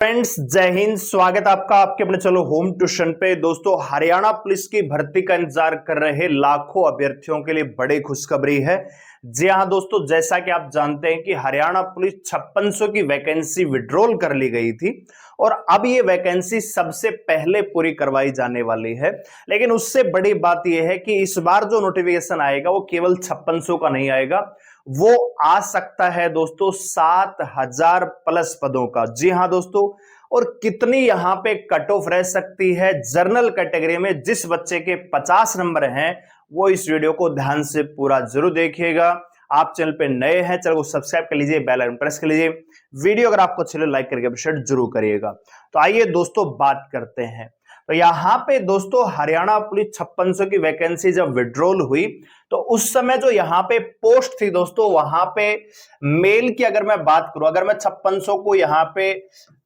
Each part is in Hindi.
फ्रेंड्स, जय हिंद। स्वागत आपका आपके अपने चलो होम ट्यूशन पे। दोस्तों, हरियाणा पुलिस की भर्ती का इंतजार कर रहे लाखों अभ्यर्थियों के लिए बड़ी खुशखबरी है। जी हाँ दोस्तों, जैसा कि आप जानते हैं कि हरियाणा पुलिस 5600 की वैकेंसी विड्रॉल कर ली गई थी और अब ये वैकेंसी सबसे पहले पूरी करवाई जाने वाली है। लेकिन उससे बड़ी बात यह है कि इस बार जो नोटिफिकेशन आएगा वो केवल 5600 का नहीं आएगा, वो आ सकता है दोस्तों 7000 प्लस पदों का। जी हां दोस्तों, और कितनी यहां पे कट ऑफ रह सकती है जर्नल कैटेगरी में। जिस बच्चे के 50 नंबर हैं वो इस वीडियो को ध्यान से पूरा जरूर देखिएगा। आप चैनल पे नए हैं, चैनल को सब्सक्राइब कर लीजिए, बेल आइकन प्रेस कर लीजिए। वीडियो अगर आपको अच्छी लगे लाइक करके अप्रिशिएट जरूर करिएगा। तो आइए दोस्तों बात करते हैं। तो यहां पे दोस्तों हरियाणा पुलिस 5600 की वैकेंसी जब विड्रॉल हुई तो उस समय जो यहां पे पोस्ट थी दोस्तों, वहां पे मेल की अगर मैं बात करूं, अगर मैं 5600 को यहां पे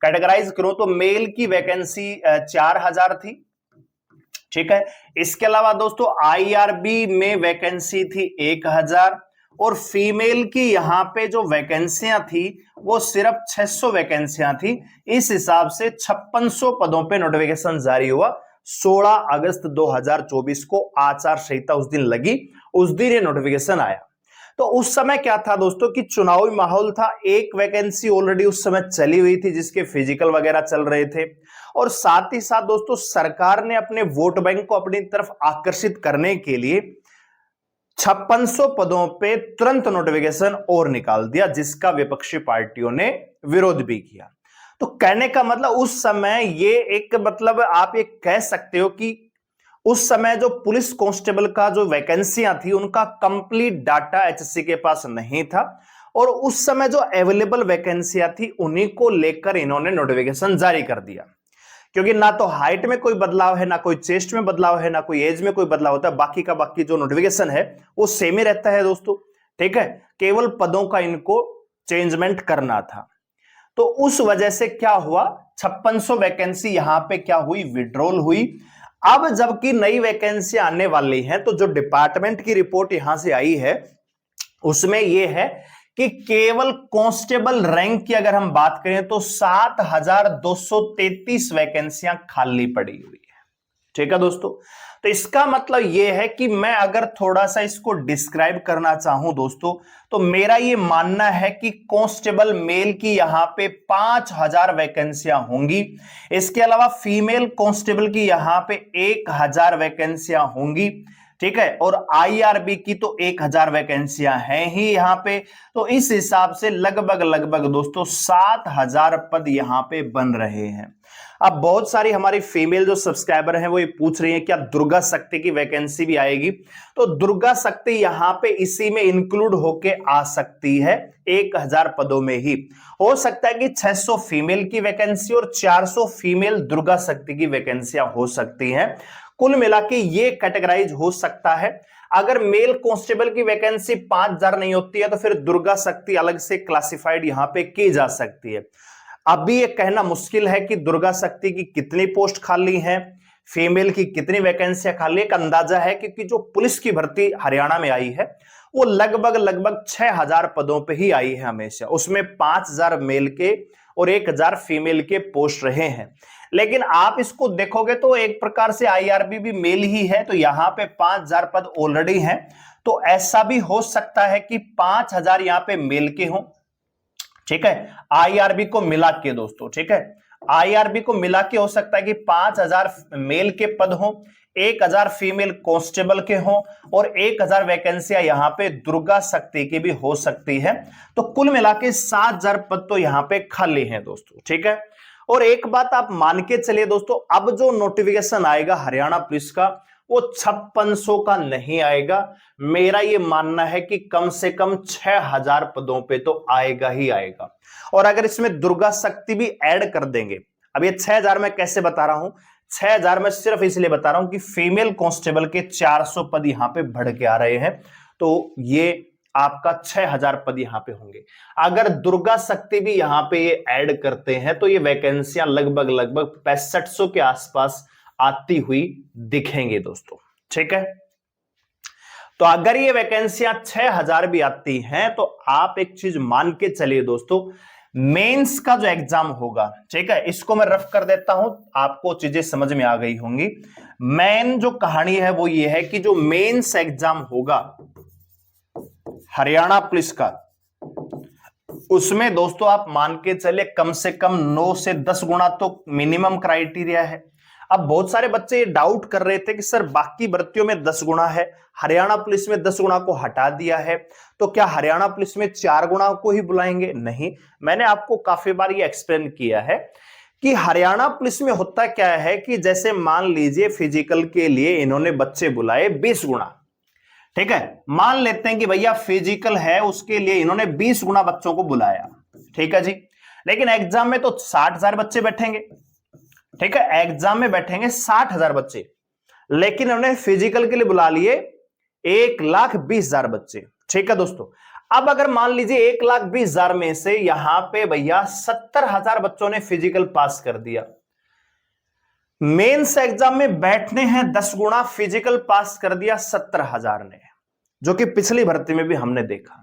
कैटेगराइज करूं तो मेल की वैकेंसी 4000 थी। ठीक है, इसके अलावा दोस्तों आईआरबी में वैकेंसी थी 1000 और फीमेल की यहां पे जो वैकेंसियां थी वो सिर्फ 600 वैकेंसियां थी। इस हिसाब से 5600 पदों पे नोटिफिकेशन जारी हुआ। 16 अगस्त 2024 को आचार संहिता उस दिन लगी, उस दिन ये नोटिफिकेशन आया। तो उस समय क्या था दोस्तों कि चुनावी माहौल था। एक वैकेंसी ऑलरेडी उस समय चली हुई थी जिसके फिजिकल वगैरह चल रहे थे और साथ ही साथ दोस्तों सरकार ने अपने वोट बैंक को अपनी तरफ आकर्षित करने के लिए 5600 पदों पे तुरंत नोटिफिकेशन और निकाल दिया, जिसका विपक्षी पार्टियों ने विरोध भी किया। तो कहने का मतलब उस समय ये एक मतलब आप ये कह सकते हो कि उस समय जो पुलिस कांस्टेबल का जो वैकेंसियां थी उनका कंप्लीट डाटा एचएससी के पास नहीं था और उस समय जो अवेलेबल वैकेंसियां थी उन्हीं को लेकर इन्होंने नोटिफिकेशन जारी कर दिया। क्योंकि ना तो हाइट में कोई बदलाव है, ना कोई चेस्ट में बदलाव है, ना कोई एज में कोई बदलाव होता है, बाकी का बाकी जो नोटिफिकेशन है वो सेम ही रहता है दोस्तों। ठीक है, केवल पदों का इनको चेंजमेंट करना था। तो उस वजह से क्या हुआ, 5600 वैकेंसी यहां पे क्या हुई, विड्रॉल हुई। अब जबकि नई वैकेंसी आने वाली है तो जो डिपार्टमेंट की रिपोर्ट यहां से आई है उसमें यह है कि केवल कांस्टेबल रैंक की अगर हम बात करें तो 7233 वैकेंसियां खाली पड़ी हुई है। ठीक है दोस्तों, तो इसका मतलब यह है कि मैं अगर थोड़ा सा इसको डिस्क्राइब करना चाहूं दोस्तों तो मेरा यह मानना है कि कांस्टेबल मेल की यहां पे 5000 वैकेंसियां होंगी। इसके अलावा फीमेल कांस्टेबल की यहां पे 1000 वैकेंसियां होंगी। ठीक है, और आईआरबी की तो 1000 वैकेंसियां हैं ही यहां पे। तो इस हिसाब से लगभग लगभग दोस्तों 7000 पद यहां पे बन रहे हैं। अब बहुत सारी हमारी फीमेल जो सब्सक्राइबर हैं वो ये पूछ रही हैं क्या दुर्गा शक्ति की वैकेंसी भी आएगी। तो दुर्गा शक्ति यहां पे इसी में इंक्लूड होके आ सकती है, 1000 पदों में ही। हो सकता है कि 600 फीमेल की वैकेंसी और 400 फीमेल दुर्गा शक्ति की वैकेंसियां हो सकती हैं। कुल मिला के ये कैटेगराइज हो सकता है। अगर मेल कांस्टेबल की वैकेंसी 5000 नहीं होती है तो फिर दुर्गा शक्ति अलग से क्लासिफाइड यहां पे की जा सकती है। अभी ये कहना मुश्किल है कि दुर्गा शक्ति की कितनी पोस्ट खाली हैं, फीमेल की कितनी वैकेंसियां खाली। एक अंदाजा है क्योंकि जो पुलिस की भर्ती हरियाणा में आई है वो लगभग लगभग 6000 पदों पे ही आई है हमेशा। उसमें 5000 मेल के और 1000 फीमेल के पोस्ट रहे हैं। लेकिन आप इसको देखोगे तो एक प्रकार से आईआरबी भी मेल ही है, तो यहां पे 5000 पद ऑलरेडी हैं। तो ऐसा भी हो सकता है कि 5000 यहां पे मेल के हों। ठीक है, आईआरबी को मिला के दोस्तों। ठीक है, आईआरबी को मिला के हो सकता है कि 5000 मेल के पद हों, 1000 फीमेल कांस्टेबल के हों और 1000 वैकेंसियां यहां पे दुर्गा शक्ति की भी हो सकती है। तो कुल मिला के 7000 पद तो यहां पे खाली हैं दोस्तों। ठीक है, और एक बात आप मान के चलिए दोस्तों, अब जो नोटिफिकेशन आएगा हरियाणा पुलिस का वो 5600 का नहीं आएगा। मेरा यह मानना है कि कम से कम 6000 पदों पे तो आएगा ही आएगा। और अगर इसमें दुर्गा शक्ति भी ऐड कर देंगे, अब ये 6000 मैं कैसे बता रहा हूं, 6000 में सिर्फ इसलिए बता रहा हूं कि फीमेल कांस्टेबल के 400 पद यहां पे बढ़ के आ रहे हैं, तो ये आपका 6000 पद यहां पे होंगे। अगर दुर्गा शक्ति भी यहां पे ये ऐड करते हैं तो ये वैकेंसियां लगभग लगभग 6500 के आसपास आती हुई दिखेंगे दोस्तों। ठीक है, तो अगर ये वैकेंसियां 6000 भी आती हैं तो आप एक चीज मान के चलिए दोस्तों, मेंस का जो एग्जाम होगा, ठीक है, इसको मैं रफ कर देता हूं, आपको चीजें समझ में आ गई होंगी। मेन जो कहानी है वो ये है कि जो मेंस एग्जाम होगा हरियाणा पुलिस का, उसमें दोस्तों आप मान के चले कम से कम 9 से 10 गुना तो मिनिमम क्राइटेरिया है। अब बहुत सारे बच्चे ये डाउट कर रहे थे कि सर बाकी भर्तियों में 10 गुना है, हरियाणा पुलिस में 10 गुना को हटा दिया है, तो क्या हरियाणा पुलिस में 4 गुना को ही बुलाएंगे? नहीं, मैंने आपको काफी बार ये एक्सप्लेन किया है कि हरियाणा पुलिस में होता क्या है कि जैसे मान लीजिए फिजिकल के लिए इन्होंने बच्चे बुलाए 20 गुना, ठीक है, मान लेते हैं कि भैया फिजिकल है उसके लिए इन्होंने 20 गुना बच्चों को बुलाया, ठीक है जी, लेकिन एग्जाम में तो 60,000 बच्चे बैठेंगे, ठीक है, एग्जाम में बैठेंगे 60,000 बच्चे, लेकिन उन्होंने फिजिकल के लिए बुला लिए 1,20,000 बच्चे, ठीक है दोस्तों। अब अगर मान लीजिए 1,20,000 में से यहां पे भैया 70,000 बच्चों ने फिजिकल पास कर दिया, मेंस एग्जाम में बैठने हैं 10 गुना, फिजिकल पास कर दिया 70,000 ने, जो कि पिछली भर्ती में भी हमने देखा।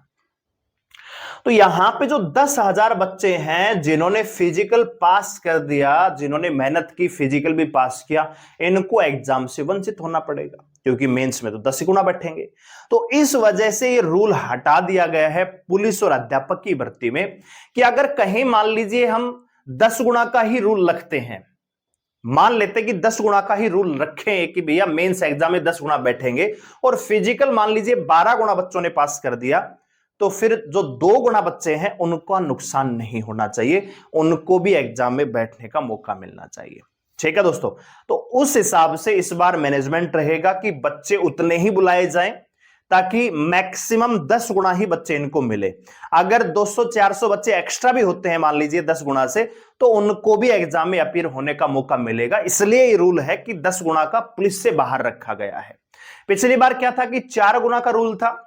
तो यहां पे जो 10,000 बच्चे हैं जिन्होंने फिजिकल पास कर दिया, जिन्होंने मेहनत की, फिजिकल भी पास किया, इनको एग्जाम से वंचित होना पड़ेगा, क्योंकि मेंस में तो 10 गुना बैठेंगे। तो इस वजह से ये रूल हटा दिया गया है पुलिस और अध्यापक की भर्ती में कि अगर कहीं मान लीजिए हम 10 गुना का ही रूल रखते हैं, मान लेते कि 10 गुना का ही रूल रखें कि भैया मेंस एग्जाम में 10 गुना बैठेंगे और फिजिकल मान लीजिए 12 गुना बच्चों ने पास कर दिया, तो फिर जो 2 गुना बच्चे हैं उनका नुकसान नहीं होना चाहिए, उनको भी एग्जाम में बैठने का मौका मिलना चाहिए, ठीक है दोस्तों। तो उस हिसाब से इस बार मैनेजमेंट रहेगा कि बच्चे उतने ही बुलाए जाएं ताकि मैक्सिमम 10 गुना ही बच्चे इनको मिले। अगर 200-400 बच्चे एक्स्ट्रा भी होते हैं मान लीजिए 10 गुना से, तो उनको भी एग्जाम में अपीयर होने का मौका मिलेगा। इसलिए ये रूल है कि 10 गुना का पुलिस से बाहर रखा गया है। पिछली बार क्या था कि 4 गुना का रूल था,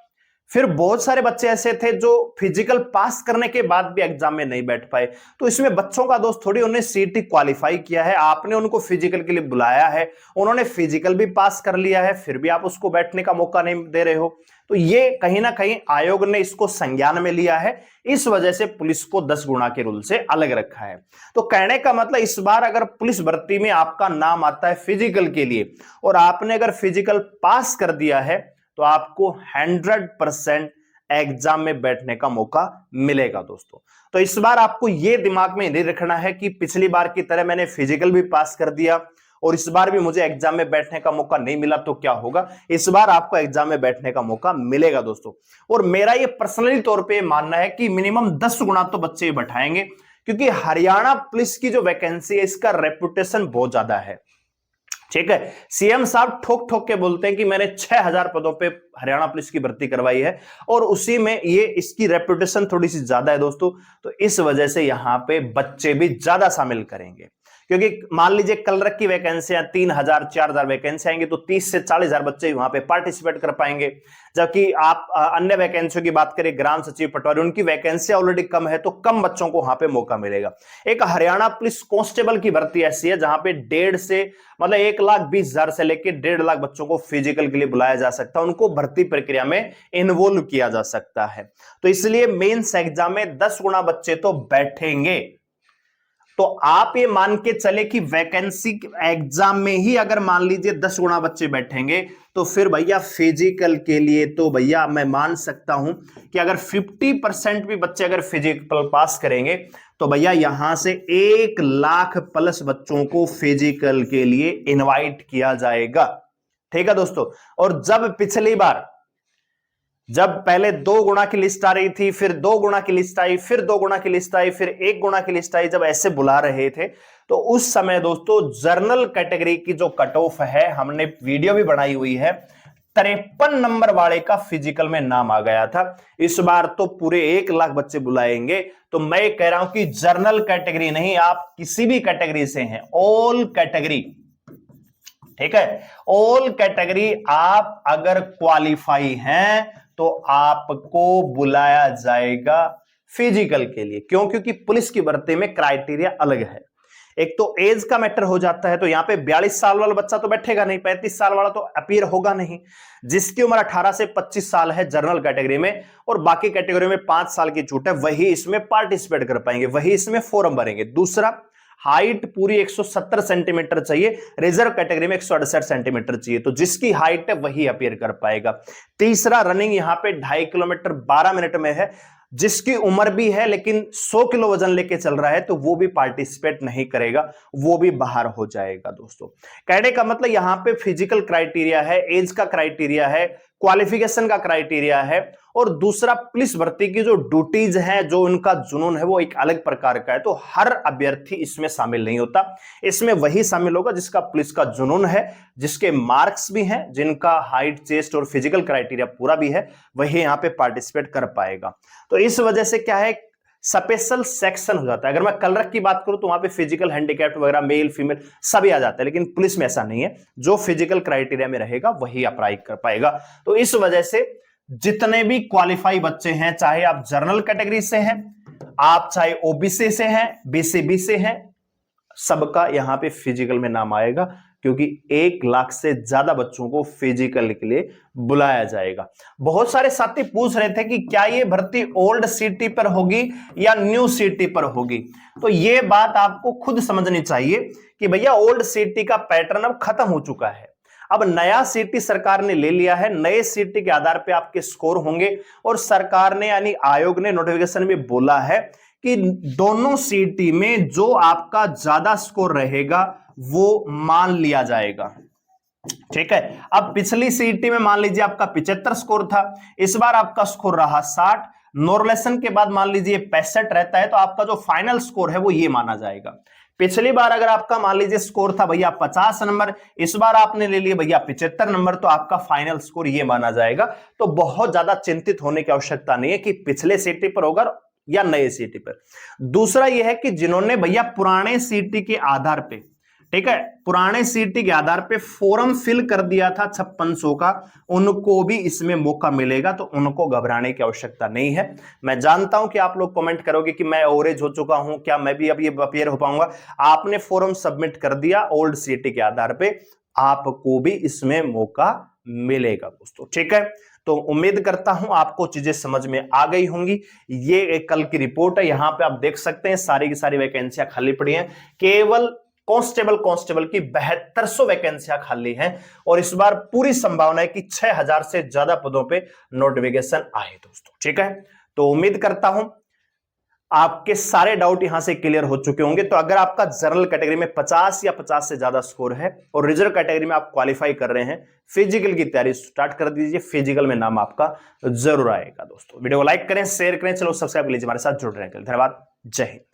फिर बहुत सारे बच्चे ऐसे थे जो फिजिकल पास करने के बाद भी एग्जाम में नहीं बैठ पाए, तो इसमें बच्चों का दोस्त थोड़ी, उन्होंने सीटी क्वालिफाई किया है, आपने उनको फिजिकल के लिए बुलाया है, उन्होंने फिजिकल भी पास कर लिया है, फिर भी आप उसको बैठने का मौका नहीं दे रहे हो। तो ये कहीं ना कहीं आयोग ने इसको संज्ञान में लिया है, इस वजह से पुलिस को 10 गुना के रूल से अलग रखा है। तो कहने का मतलब इस बार अगर पुलिस भर्ती में आपका नाम आता है फिजिकल के लिए और आपने अगर फिजिकल पास कर दिया है, तो आपको 100% एग्जाम में बैठने का मौका मिलेगा दोस्तों। तो इस बार आपको यह दिमाग में नहीं रखना है कि पिछली बार की तरह मैंने फिजिकल भी पास कर दिया और इस बार भी मुझे एग्जाम में बैठने का मौका नहीं मिला तो क्या होगा। इस बार आपको एग्जाम में बैठने का मौका मिलेगा दोस्तों। और मेरा ये पर्सनली तौर पे मानना है कि मिनिमम 10 गुना तो बच्चे बैठाएंगे, क्योंकि हरियाणा पुलिस की जो वैकेंसी है इसका रेपुटेशन बहुत ज्यादा है, ठीक है। सीएम साहब ठोक ठोक के बोलते हैं कि मैंने 6,000 पदों पे हरियाणा पुलिस की भर्ती करवाई है और उसी में ये इसकी रेपुटेशन थोड़ी सी ज्यादा है दोस्तों। तो इस वजह से यहां पे बच्चे भी ज्यादा शामिल करेंगे, क्योंकि मान लीजिए कलरक की वैकेंसियां 3,000 4,000 वैकेंसी आएंगी तो 30 से 40,000 बच्चे वहां पे पार्टिसिपेट कर पाएंगे। जबकि आप अन्य वैकेंसियों की बात करें, ग्राम सचिव, पटवारी, उनकी वैकेंसी ऑलरेडी कम है तो कम बच्चों को वहां पे मौका मिलेगा। एक हरियाणा पुलिस कांस्टेबल की भर्ती ऐसी है जहां पे 1.5 से मतलब 1,20,000 से लेकर 1.5 लाख बच्चों को फिजिकल के लिए बुलाया जा सकता है, उनको भर्ती प्रक्रिया में इन्वॉल्व किया जा सकता है। तो इसलिए मेंस एग्जाम में 10 गुना बच्चे तो बैठेंगे। तो आप ये मान के चले कि वैकेंसी एग्जाम में ही अगर मान लीजिए 10 गुना बच्चे बैठेंगे तो फिर भैया फिजिकल के लिए तो भैया मैं मान सकता हूं कि अगर 50% भी बच्चे अगर फिजिकल पास करेंगे तो भैया यहां से 1 लाख प्लस बच्चों को फिजिकल के लिए इनवाइट किया जाएगा, ठीक है दोस्तों। और जब पिछली बार जब पहले 2 गुना की लिस्ट आ रही थी, फिर 2 गुना की लिस्ट आई, फिर 2 गुना की लिस्ट आई, फिर 1 गुना की लिस्ट आई, जब ऐसे बुला रहे थे तो उस समय दोस्तों जनरल कैटेगरी की जो कट ऑफ है, हमने वीडियो भी बनाई हुई है, 53 नंबर वाले का फिजिकल में नाम आ गया था। इस बार तो पूरे 1 लाख बच्चे बुलाएंगे। तो मैं कह रहा हूं कि जनरल कैटेगरी नहीं, आप किसी भी कैटेगरी से हैं, ऑल कैटेगरी, ठीक है, ऑल कैटेगरी आप अगर क्वालिफाई हैं तो आपको बुलाया जाएगा फिजिकल के लिए। क्यों? क्योंकि पुलिस की भर्ती में क्राइटेरिया अलग है। एक तो एज का मैटर हो जाता है, तो यहां पे 42 साल वाला बच्चा तो बैठेगा नहीं, 35 साल वाला तो अपीयर होगा नहीं। जिसकी उम्र 18 से 25 साल है जनरल कैटेगरी में और बाकी कैटेगरी में 5 साल की छूट है, वही इसमें पार्टिसिपेट कर पाएंगे, वही इसमें फॉर्म भरेंगे। दूसरा, हाइट पूरी 170 सेंटीमीटर चाहिए, रिजर्व कैटेगरी में 168 सेंटीमीटर चाहिए, तो जिसकी हाइट है वही अपीयर कर पाएगा। तीसरा, रनिंग यहां पे 2.5 किलोमीटर 12 मिनट में है, जिसकी उम्र भी है लेकिन 100 किलो वजन लेके चल रहा है तो वो भी पार्टिसिपेट नहीं करेगा, वो भी बाहर हो जाएगा। दोस्तों कहने का मतलब यहां पे फिजिकल क्राइटेरिया है, एज का क्राइटेरिया है, क्वालिफिकेशन का क्राइटेरिया है, और दूसरा पुलिस भर्ती की जो ड्यूटीज है, जो उनका जुनून है वो एक अलग प्रकार का है। तो हर अभ्यर्थी इसमें शामिल नहीं होता, इसमें वही शामिल होगा जिसका पुलिस का जुनून है, जिसके मार्क्स भी हैं, जिनका हाइट, चेस्ट और फिजिकल क्राइटेरिया पूरा भी है, वही यहां पे पार्टिसिपेट कर पाएगा। तो इस वजह से क्या है, स्पेशल सेक्शन हो जाता है। अगर मैं कलर की बात करूं तो वहां पे फिजिकल हैंडीकैप्ड वगैरह, मेल फीमेल सभी आ जाते हैं, लेकिन पुलिस में ऐसा नहीं है, जो फिजिकल क्राइटेरिया में रहेगा वही अप्लाई कर पाएगा। तो इस वजह से जितने भी क्वालिफाई बच्चे हैं, चाहे आप जनरल कैटेगरी से हैं, आप चाहे ओबीसी से हैं, बीसीबी से हैं, सबका यहां पे फिजिकल में नाम आएगा, क्योंकि 1 लाख से ज्यादा बच्चों को फिजिकल के लिए बुलाया जाएगा। बहुत सारे साथी पूछ रहे थे कि क्या ये भर्ती ओल्ड सिटी पर होगी या न्यू सिटी पर होगी, तो ये बात आपको खुद समझनी चाहिए कि भैया ओल्ड सिटी का पैटर्न अब खत्म हो चुका है, अब नया सिटी सरकार ने ले लिया है, नए सिटी के आधार पे आपके स्कोर होंगे, और सरकार ने यानी आयोग ने नोटिफिकेशन में बोला है कि दोनों सिटी में जो आपका ज्यादा स्कोर रहेगा वो मान लिया जाएगा। ठीक है, अब पिछली सीईटी में मान लीजिए आपका 75 स्कोर था, इस बार आपका स्कोर रहा 60, नॉर्मलेशन के बाद मान लीजिए 65 रहता है, तो आपका जो फाइनल स्कोर है वो ये माना जाएगा। पिछली बार अगर आपका मान लीजिए स्कोर था भैया 50 नंबर, इस बार आपने ले लिए भैया 75 नंबर, तो आपका फाइनल स्कोर ये माना जाएगा। तो बहुत ज्यादा चिंतित होने की आवश्यकता नहीं है कि पिछले सीटी पर होगा या नए सीटी पर। दूसरा यह है कि जिन्होंने भैया पुराने सीटी के आधार पे, ठीक है, पुराने सीटी के आधार पे फॉर्म फिल कर दिया था 5600 का, उनको भी इसमें मौका मिलेगा, तो उनको घबराने की आवश्यकता नहीं है। मैं जानता हूं कि आप लोग कमेंट करोगे कि मैं ओवरेज हो चुका हूं, क्या मैं भी अब ये अपीयर हो पाऊंगा। आपने फॉर्म सबमिट कर दिया ओल्ड सीटी के आधार पे, आपको भी इसमें मौका मिलेगा दोस्तों। ठीक है, तो उम्मीद करता हूं आपको चीजें समझ में आ गई होंगी। ये एक कल की रिपोर्ट है, यहां पे आप देख सकते हैं सारी की सारी वैकेंसियां खाली पड़ी हैं, केवल कांस्टेबल की 7200 वैकेंसियां खाली हैं, और इस बार पूरी संभावना है कि 6000 से ज्यादा पदों पे नोटिफिकेशन आए दोस्तों। ठीक है, तो उम्मीद करता हूं आपके सारे डाउट यहां से क्लियर हो चुके होंगे। तो अगर आपका जनरल कैटेगरी में 50 या 50 से ज्यादा स्कोर है और रिजर्व कैटेगरी में आप क्वालिफाई कर रहे हैं, फिजिकल की तैयारी स्टार्ट कर दीजिए, फिजिकल में नाम आपका जरूर आएगा दोस्तों। वीडियो को लाइक करें, शेयर करें, चलो सब्सक्राइब लीजिए, हमारे साथ जुड़ रहे हैं। धन्यवाद, जय हिंद।